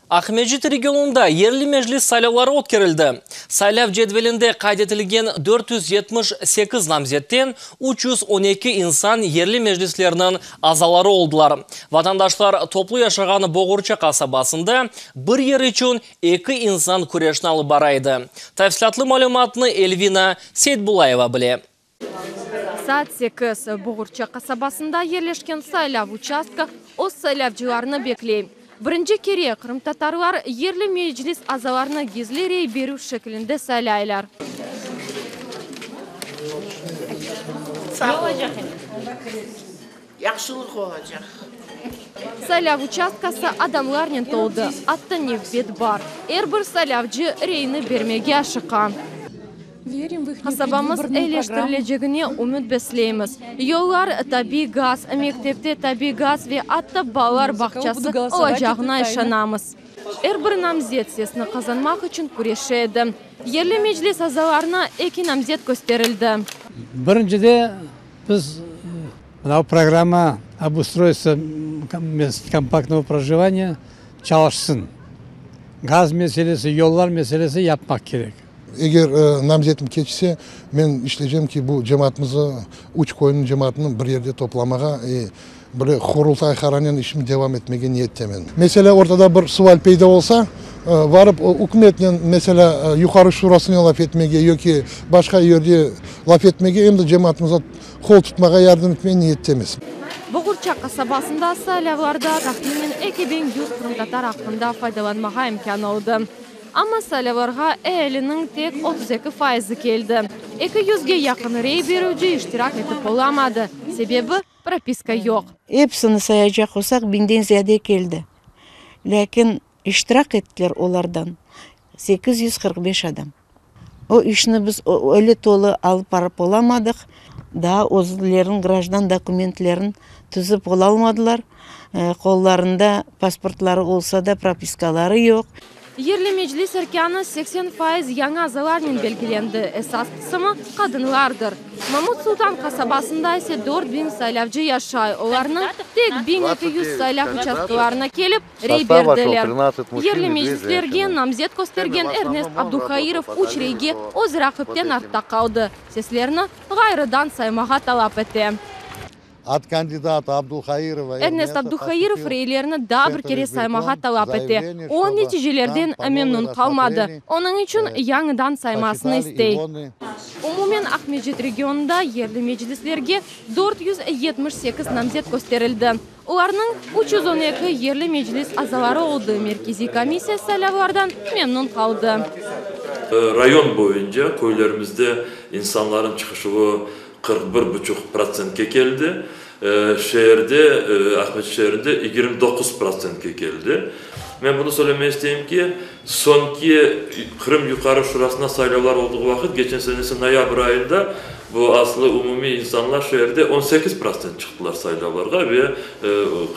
Ахмеджит регионында ерлі мәжіліс сайлаулары өткерілді. Сайлау жедвелінде қайдетілген 478 намзеттен 312 инсан ерлі мәжіліслерінің азалары олдылар. Ватандашлар топлы яшаған Боғырча қасабасында бір ер үшін 2 инсан күрешін алып барайды. Тәфсилатлы мәліматыны Эльвина Сейтбулаева біле. Saat 8 Боғырча қасабасында ерлешкен сайлау участка өз сайлаушыларны беклейді. Бірінші кере Қырым татарлар ерлі мәжіліс азаларына гизли рей беру шекілінде сайлайлар. Сайлау участкасы адамларнен толды. Атты невбет бар. Әрбір сайлаучы рейні бермеге ашыққан. Қасабамыз әлештірілежігіне үміт беслейміз. Yollar tabi gaz, мектепте tabi gaz ve атты балалар бақчасы олажағына işanamыз. Әрбір намзет сесіні қазанмақ үшін күрешеді. Ерлі мәжіліс азаларына 2 намзет көстерілді. Біріншіде біз программа обустройства компактного проживания çalışsın. Gaz meselesi, yollar meselesi yapmak gerek. Егер намзетім keçсе, мен işleyeceğim ki bu cemaatimizi, uç koyunun cemaatinin bir yerde toplamaya böyle kurultay haranen işimi devam etmeye niyettemen. Mesela ortada bir sual peyda olsa, varıp hükümetle mesela yukarı şurasını laf etmeye, yok ki başka yerde laf etmeye, hem de cemaatimize kol tutmaya yardım etmeye niyettemiz. Боғырча қасабасында сайлауларда тахминен 2100 қырымтатар ақында файдаланмаға имкан алды. Ama сайлауларға әлінің тек 32% келді. 200-ге yakın rey беруші iştirak etip olamады. Себебі прописка yok. Hepsini sayacak olsak 1000'den ziyade geldi. Lakin iştirak ettiler onlardan 845 adam. O işini biz öyle tolu alıp barıp olamadık. Daha özlerin grajdan dokumentlerin tüzüp olalmadılar. Kollarında pasportları olsa da propiskaları yok. Ерлі мәжіліс әркені 80% яңа азалармен белгіленді. Esas қысымы қадынлардыр. Мамут Султан қасабасында есе 4000 сайлаучы яшай. Оларның тек 1200 сайлау участкаларына келіп рей берділер. Ерлі мәжіліслерге намзет көстерген Эрнест Абдухаиров үш рейге өз рақыптен артта қалды. Сеслеріні ғайрыдан саймаға талап етті. От кандидата Абдухаирова. Эрнест Абдухаиров рейлеріні да бір кере саймаға талап етті. Ол нәтижелерден мемнун қалмады. Оның үшін яңыдан саймасыны істей. Умумен Ахмеджит регионында ерлі мәжіліслерге 478 намзет көстерілді. Оларның 312 ерлі мәжіліс азалары oldu. Merkezi комиссия сайлаулардан мемнун қалды. Rayon boyunca köylerimizde insanların çıkışı 41,5%'e geldi. Şehirde, Ahmet şehrinde 29%'e geldi. Ben bunu söylemek isteyeyim ki sonki Kırım Yukarı Şurası'na sayılar olduğu vakit geçen senesi noyabr ayında bu aslı umumi insanlar şehirde 18% çıktılar sayılarga ve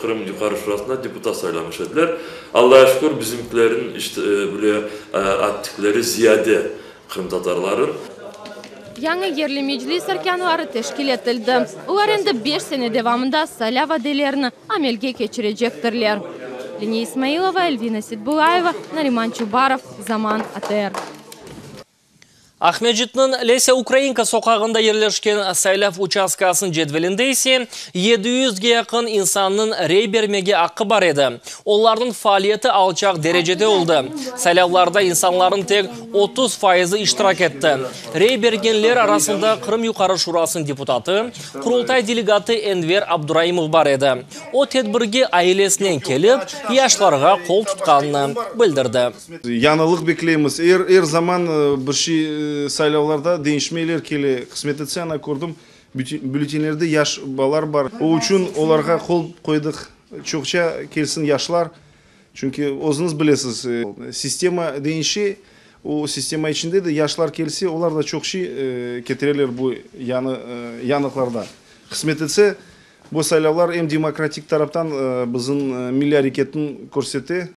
Kırım Yukarı Şurası'na deputat saylamış ediler. Allah'a şükür bizimkilerin işte böyle attıkları ziyade Kırım Tatarların. Яңы ерлі мәжіліс әркенлары тешкіл етілді. Олар енді 5 сene devamında сайлау вәделерін амелге кечірежектірлер. Линия Исмаилова, Эльвина Сейтбулаева, Нариман Чубаров, Zaman АТР. Ахмеджитнің Леся Украинка соқағында ерлешкен сайлау учаскасын жедвелінде есе 700-ге yakın insanның рей бермеге ақы бар еді. Олардың фаалиеті алчақ дәрежеде oldu. Сайлауларда insanların тек 30% iştirak etті. Рей бергенлер арасында Қырым Юқары Шурасының депутаты, құрылтай делегаты Энвер Абдурайымов бар еді. О тедбірге айлесінен келіп, яшларға қол тұтқанын білдірді. Yanılık bekleyimiz. Er zaman bir şey saylavlarda değişmeler keli kısmet etse ana gördüm. Bültenlerde yaş balar var. O için onlara kol koyduk. Çokça kelsin yaşlar. Çünkü özünüz bilesiniz. Sistema değişi. O sistema içinde de yaşlar kelsi. Onlar da çok şey getirirler bu yanıklarda. Kısmet etse bu saylavlar hem demokratik taraftan bizim milli hareketin korseti.